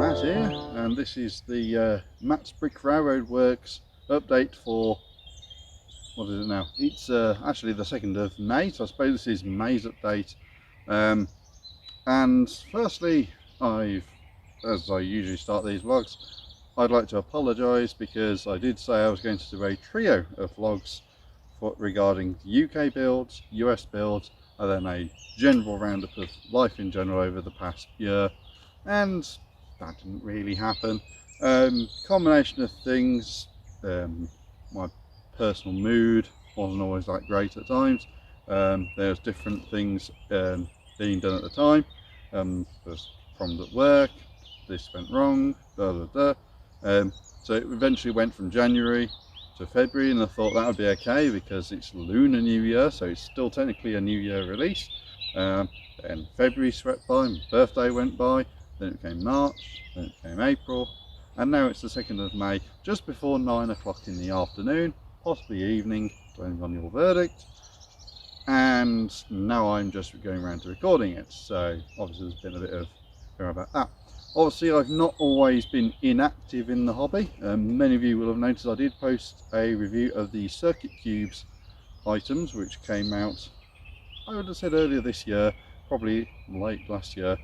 Matt here, and this is the Matt's Brick Railroad Works update for, what is it now? It's actually the 2nd of May, so I suppose this is May's update. And firstly, as I usually start these vlogs, I'd like to apologise because I did say I was going to do a trio of vlogs regarding UK builds, US builds, and then a general roundup of life in general over the past year, and that didn't really happen. Combination of things, my personal mood wasn't always that great at times. There's different things being done at the time. There's problems at work, this went wrong, blah blah blah. So it eventually went from January to February, and I thought that would be okay because it's Lunar New Year, so it's still technically a New Year release. Then February swept by, my birthday went by, then it became March, then it became April, and now it's the 2nd of May, just before 9 o'clock in the afternoon, possibly evening, depending on your verdict. And now I'm just going around to recording it, so obviously there's been a bit of fear about that. Obviously I've not always been inactive in the hobby. Many of you will have noticed I did post a review of the Circuit Cubes items, which came out, I would have said earlier this year, probably late last year.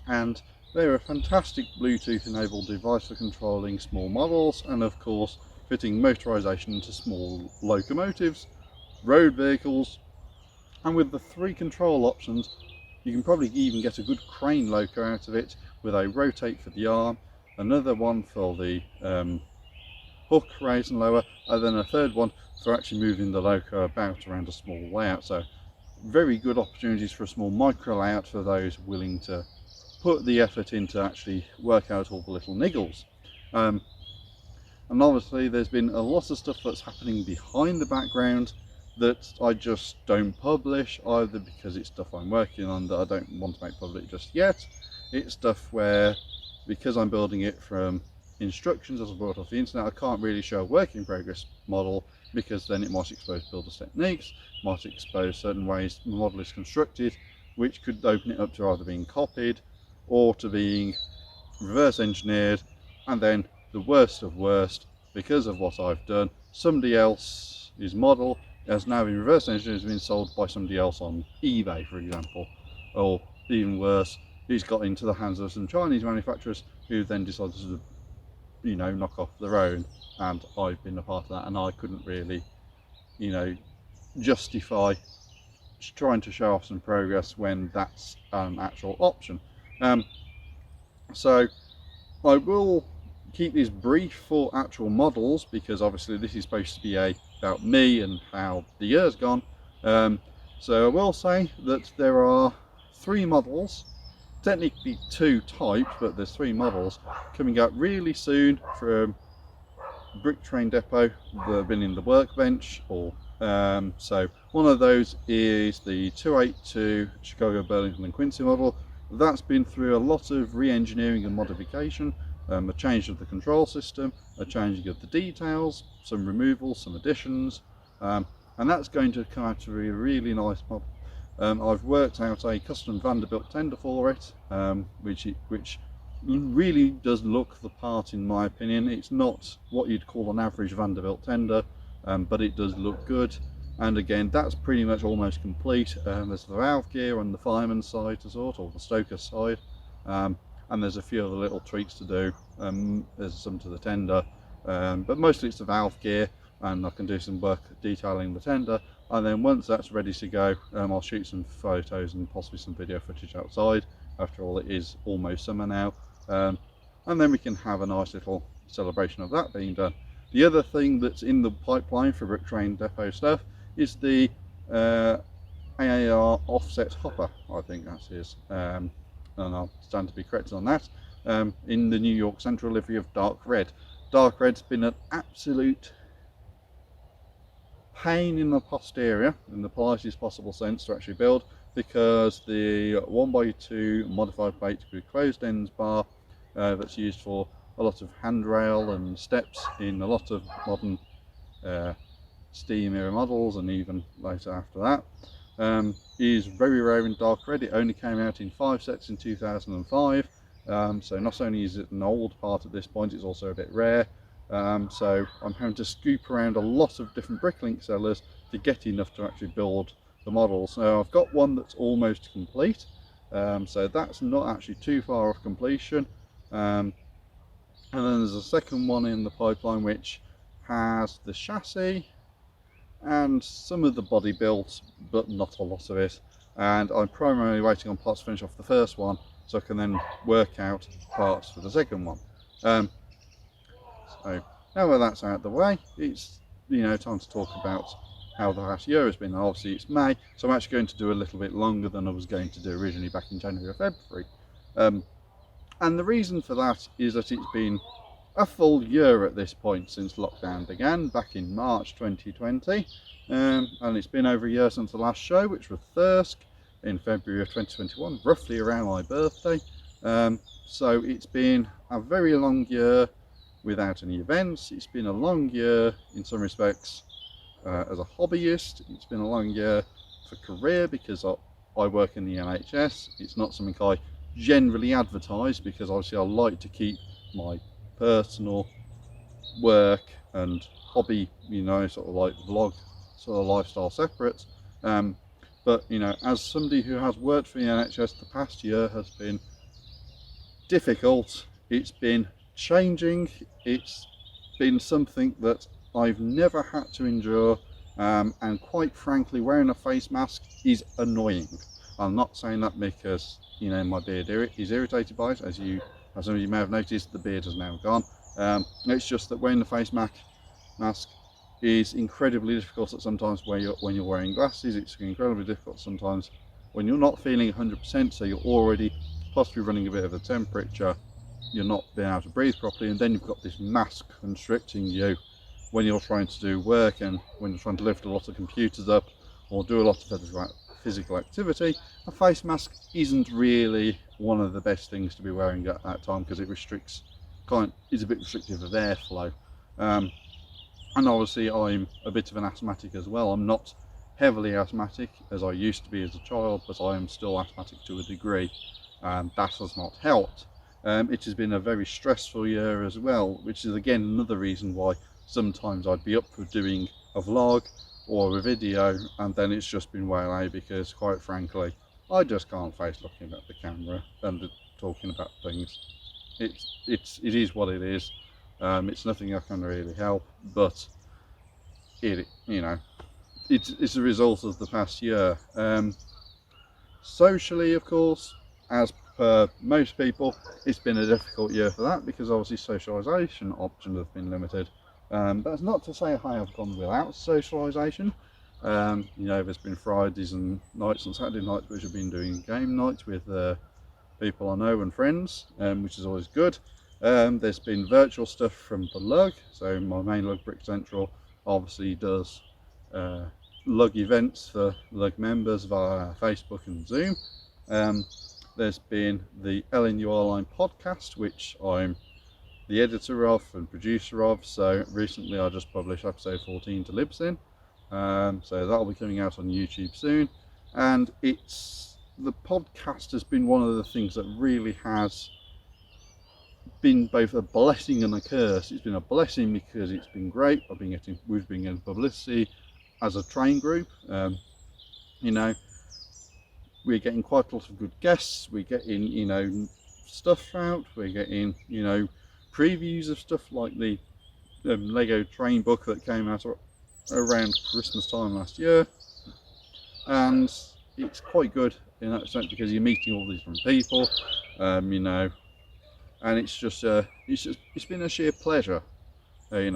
And they're a fantastic Bluetooth enabled device for controlling small models, and of course fitting motorization into small locomotives, road vehicles, and with the 3 control options you can probably even get a good crane loco out of it, with a rotate for the arm, another one for the hook, raise and lower, and then a third one for actually moving the loco about around a small layout. So very good opportunities for a small micro layout for those willing to put the effort in to actually work out all the little niggles. And obviously there's been a lot of stuff that's happening behind the background that I just don't publish, either because it's stuff I'm working on that I don't want to make public just yet. It's stuff where, because I'm building it from instructions as I brought off the internet, I can't really show a work in progress model, because then it might expose builder's techniques, might expose certain ways the model is constructed, which could open it up to either being copied or to being reverse engineered, and then the worst of worst, because of what I've done, somebody else's model has now been reverse engineered, has been sold by somebody else on eBay, for example, or even worse, it's got into the hands of some Chinese manufacturers who then decided to, you know, knock off their own, and I've been a part of that, and I couldn't really, you know, justify trying to show off some progress when that's an actual option. So I will keep this brief for actual models, because obviously this is supposed to be about me and how the year's gone. So I will say that there are 3 models, technically 2 types, but there's 3 models coming out really soon from Brick Train Depot that have been in the workbench. Or so one of those is the 282 Chicago, Burlington and Quincy model. That's been through a lot of re-engineering and modification, a change of the control system, a changing of the details, some removals, some additions, and that's going to come out to be a really nice model. I've worked out a custom Vanderbilt tender for it, which really does look the part in my opinion. It's not what you'd call an average Vanderbilt tender, but it does look good. And again, that's pretty much almost complete. There's the valve gear on the fireman's side to sort, or the stoker's side, and there's a few other little tweaks to do. There's some to the tender, but mostly it's the valve gear, and I can do some work detailing the tender. And then once that's ready to go, I'll shoot some photos and possibly some video footage outside. After all, it is almost summer now, and then we can have a nice little celebration of that being done. The other thing that's in the pipeline for Brick Train Depot stuff is the AAR offset hopper, I think that is, and I'll stand to be corrected on that, in the New York Central livery of dark red. Dark red's been an absolute pain in the posterior, in the politest possible sense, to actually build, because the 1x2 modified plate with closed ends bar that's used for a lot of handrail and steps in a lot of modern steam era models, and even later after that, is very rare in dark red. It only came out in 5 sets in 2005, So not only is it an old part at this point, it's also a bit rare. So I'm having to scoop around a lot of different Bricklink sellers to get enough to actually build the model. So I've got one that's almost complete, so that's not actually too far off completion. And then there's a second one in the pipeline which has the chassis and some of the body built, but not a lot of it. And I'm primarily waiting on parts to finish off the first one, so I can then work out parts for the second one. So now that that's out of the way, it's time to talk about how the last year has been. Obviously it's May, so I'm actually going to do a little bit longer than I was going to do originally back in January or February. And the reason for that is that it's been a full year at this point since lockdown began back in March 2020, and it's been over a year since the last show, which was Thirsk in February of 2021, roughly around my birthday. So it's been a very long year without any events. It's been a long year in some respects as a hobbyist. It's been a long year for career because I work in the NHS. It's not something I generally advertise because obviously I like to keep my personal work and hobby, sort of like vlog sort of lifestyle separate. But as somebody who has worked for the NHS, the past year has been difficult. It's been changing. It's been something that I've never had to endure, and quite frankly wearing a face mask is annoying. I'm not saying that because my beard is irritated by it. As some of you may have noticed, the beard has now gone. It's just that wearing the face mask is incredibly difficult at sometimes when you're wearing glasses. It's incredibly difficult sometimes when you're not feeling 100%, so you're already possibly running a bit of a temperature, you're not being able to breathe properly, and then you've got this mask constricting you when you're trying to do work and when you're trying to lift a lot of computers up or do a lot of physical activity. A face mask isn't really one of the best things to be wearing at that time because it is a bit restrictive of airflow. And obviously I'm a bit of an asthmatic as well. I'm not heavily asthmatic as I used to be as a child, but I am still asthmatic to a degree, and that has not helped. It has been a very stressful year as well, which is again another reason why sometimes I'd be up for doing a vlog or a video and then it's just been way away because quite frankly I just can't face looking at the camera and talking about things. It is what it is. It's nothing I can really help, but it's a result of the past year. Socially, of course, as per most people, it's been a difficult year for that because obviously socialisation options have been limited. That's not to say I have gone without socialisation. There's been Fridays and nights and Saturday nights which have been doing game nights with people I know and friends, which is always good. There's been virtual stuff from the LUG, so my main LUG Brick Central obviously does LUG events for LUG members via Facebook and Zoom. There's been the LNU Online podcast, which I'm the editor of and producer of, so recently I just published episode 14 to Libsyn, so that'll be coming out on YouTube soon. And the podcast has been one of the things that really has been both a blessing and a curse. It's been a blessing because it's been great. We've been getting publicity as a train group. We're getting quite a lot of good guests. We're getting stuff out. We're getting previews of stuff like the Lego train book that came out around Christmas time last year, and it's quite good in that sense because you're meeting all these different people, and it's been a sheer pleasure, being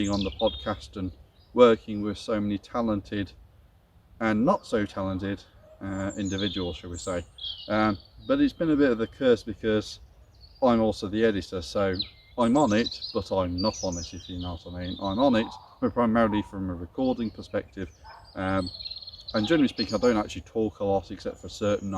on the podcast and working with so many talented and not so talented individuals, shall we say. But it's been a bit of a curse because I'm also the editor, so I'm on it, but I'm not on it, if you know what I mean. I'm on it, but primarily from a recording perspective. And generally speaking, I don't actually talk a lot except for certain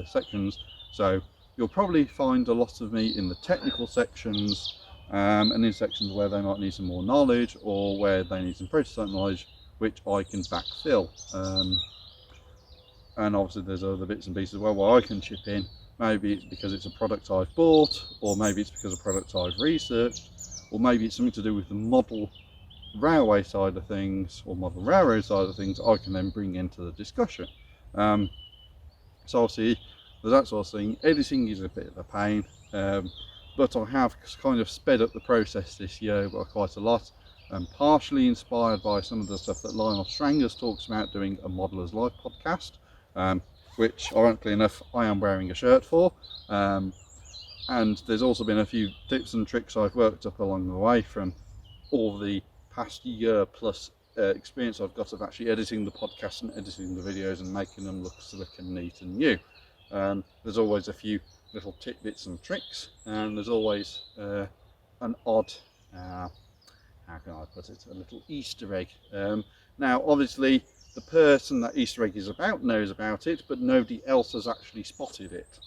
sections. So you'll probably find a lot of me in the technical sections, and in sections where they might need some more knowledge or where they need some prototype knowledge, which I can backfill. And obviously there's other bits and pieces as well where I can chip in, Maybe it's because it's a product I've bought, or maybe it's because of a product I've researched, or maybe it's something to do with the model railway side of things, or model railroad side of things, I can then bring into the discussion. So obviously there's that sort of thing. Editing is a bit of a pain, but I have kind of sped up the process this year by quite a lot, and partially inspired by some of the stuff that Lionel Strangers talks about doing a Modeller's Life podcast, which ironically enough I am wearing a shirt for, and there's also been a few tips and tricks I've worked up along the way from all the past year plus experience I've got of actually editing the podcast and editing the videos and making them look slick and neat and new. There's always a few little tidbits and tricks, and there's always an odd, how can I put it, a little Easter egg. Now obviously the person that Easter egg is about knows about it, but nobody else has actually spotted it,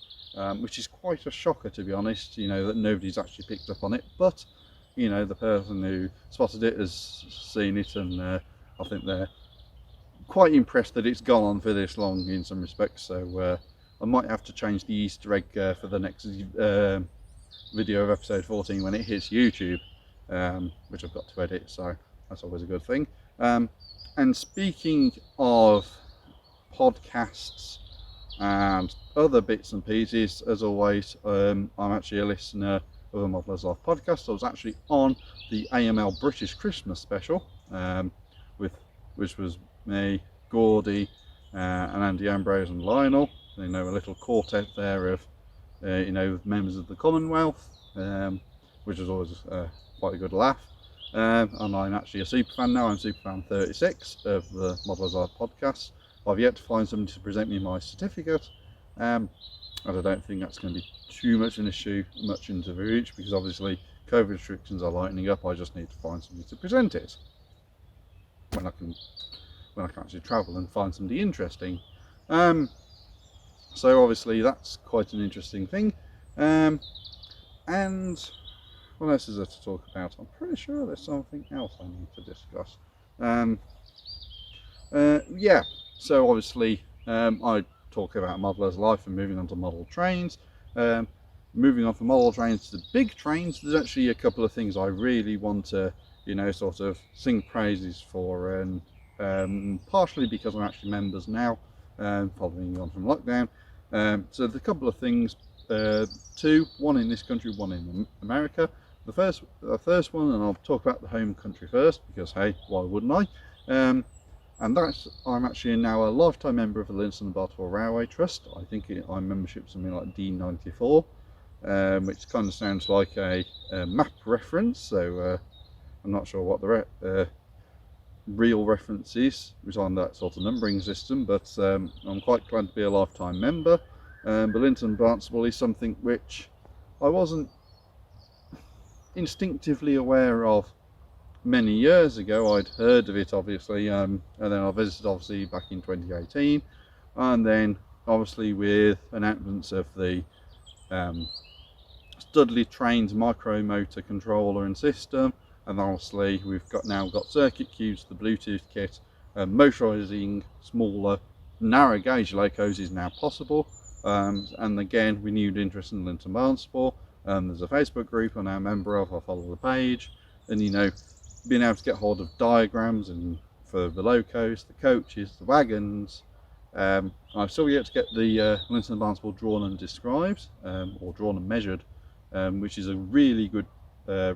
which is quite a shocker, to be honest, you know, that nobody's actually picked up on it. But you know, the person who spotted it has seen it, and I think they're quite impressed that it's gone on for this long in some respects. So I might have to change the Easter egg for the next video of episode 14 when it hits YouTube, which I've got to edit, so that's always a good thing. And speaking of podcasts and other bits and pieces, as always, I'm actually a listener of the Modeller's Life podcast. I was actually on the AML British Christmas special, which was me, Gordy, and Andy Ambrose and Lionel. You know, a little quartet there of you know, members of the Commonwealth, which was always quite a good laugh. And I'm actually a superfan now. I'm superfan 36 of the Modeller's Life podcast. I've yet to find somebody to present me my certificate, and I don't think that's going to be too much an issue much into the future, because obviously COVID restrictions are lightening up. I just need to find somebody to present it when I can actually travel and find somebody interesting. So obviously that's quite an interesting thing. And what else is there to talk about? I'm pretty sure there's something else I need to discuss. Yeah, so obviously I talk about Modeller's Life and moving on to model trains. Moving on from model trains to big trains, there's actually a couple of things I really want to, you know, sort of sing praises for, and partially because I'm actually members now, following on from lockdown. So the couple of things, two, one in this country, one in America. The first one, and I'll talk about the home country first, because hey, why wouldn't I? And that's, I'm actually now a lifetime member of the Lincoln and Barnstable Railway Trust. I think I'm membership something like D94, which kind of sounds like a map reference, so I'm not sure what the real reference is, which on that sort of numbering system, but I'm quite glad to be a lifetime member. But Lincoln and Barnstable is something which I wasn't instinctively aware of many years ago. I'd heard of it obviously, and then I visited obviously back in 2018, and then obviously with announcements of the Studley Trains micro motor controller and system, and obviously we've now got circuit cubes, the Bluetooth kit, motorising smaller narrow gauge locos is now possible, and again renewed interest in Lincoln Barnstable. There's a Facebook group I'm now a member of. I follow the page, and you know, being able to get hold of diagrams and for the locos, the coaches, the wagons. I've still yet to get the Lincoln Barnstable drawn and described, or drawn and measured, which is a really good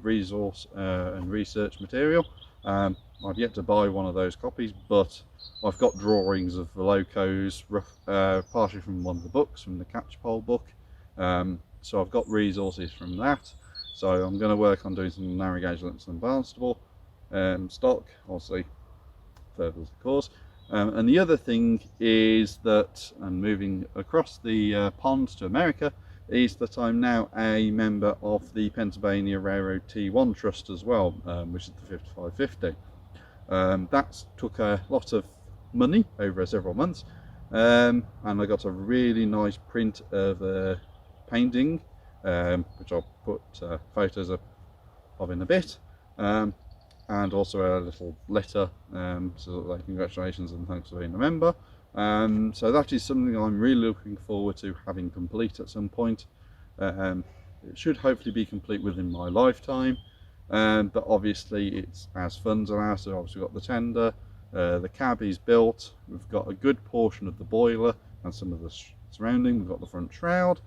resource and research material. I've yet to buy one of those copies, but I've got drawings of the locos, partially from one of the books, from the Catchpole book. So I've got resources from that. So I'm going to work on doing some narrow gauge Lincoln Barnstable stock, obviously further the course. And the other thing is that, and moving across the pond to America, is that I'm now a member of the Pennsylvania Railroad T1 Trust as well, which is the 5550. That took a lot of money over several months, and I got a really nice print of a painting, which I'll put photos of in a bit, and also a little letter, so that congratulations and thanks for being a member. So that is something I'm really looking forward to having complete at some point. It should hopefully be complete within my lifetime, but obviously it's as funds allow. So obviously we've got the tender, the cab is built, we've got a good portion of the boiler and some of the surrounding, we've got the front shroud.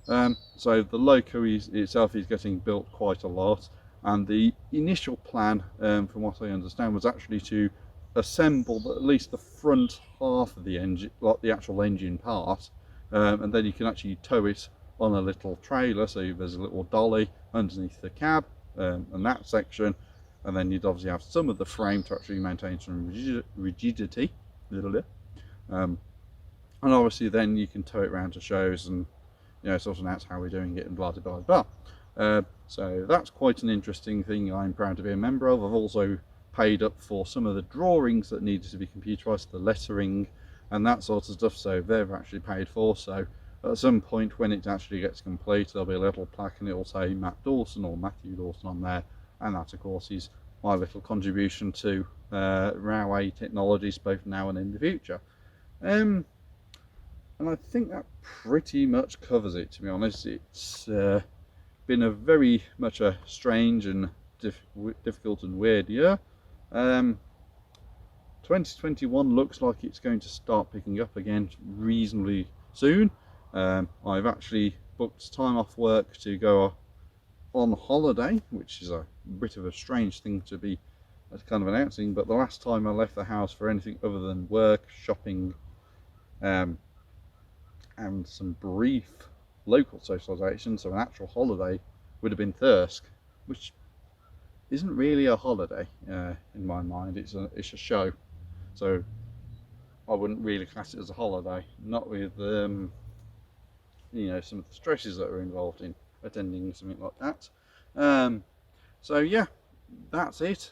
So the loco itself is getting built quite a lot, and the initial plan, from what I understand, was actually to assemble at least the front half of the engine, like the actual engine part, and then you can actually tow it on a little trailer. So there's a little dolly underneath the cab, and that section, and then you'd obviously have some of the frame to actually maintain some rigidity, and obviously then you can tow it around to shows and, you know, sort of announce how we're doing it and blah blah blah. So that's quite an interesting thing I'm proud to be a member of. I've also paid up for some of the drawings that needed to be computerized, the lettering and that sort of stuff, so they've actually paid for. So at some point when it actually gets complete, there'll be a little plaque and it'll say Matt Dawson or Matthew Dawson on there, and that of course is my little contribution to railway technologies both now and in the future. And I think that pretty much covers it, to be honest. It's been a very much a strange and difficult and weird year. 2021 looks like it's going to start picking up again reasonably soon. I've actually booked time off work to go on holiday, which is a bit of a strange thing to be kind of announcing, but the last time I left the house for anything other than work, shopping, and some brief local socialisation, so an actual holiday, would have been Thirsk, which isn't really a holiday in my mind. It's a show, so I wouldn't really class it as a holiday, not with you know, some of the stresses that are involved in attending something like that. So yeah, that's it.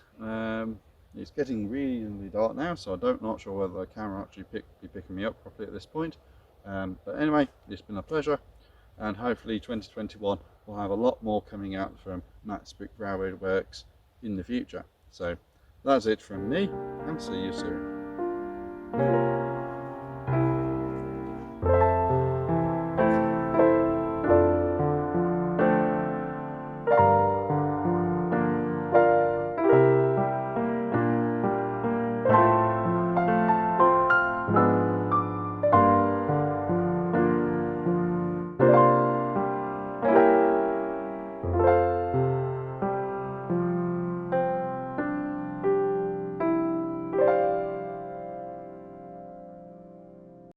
It's getting really dark now, so I'm not sure whether the camera actually be picking me up properly at this point. But anyway, it's been a pleasure, and hopefully 2021 will have a lot more coming out from Matt's Brick Railway Works in the future. So that's it from me, and see you soon.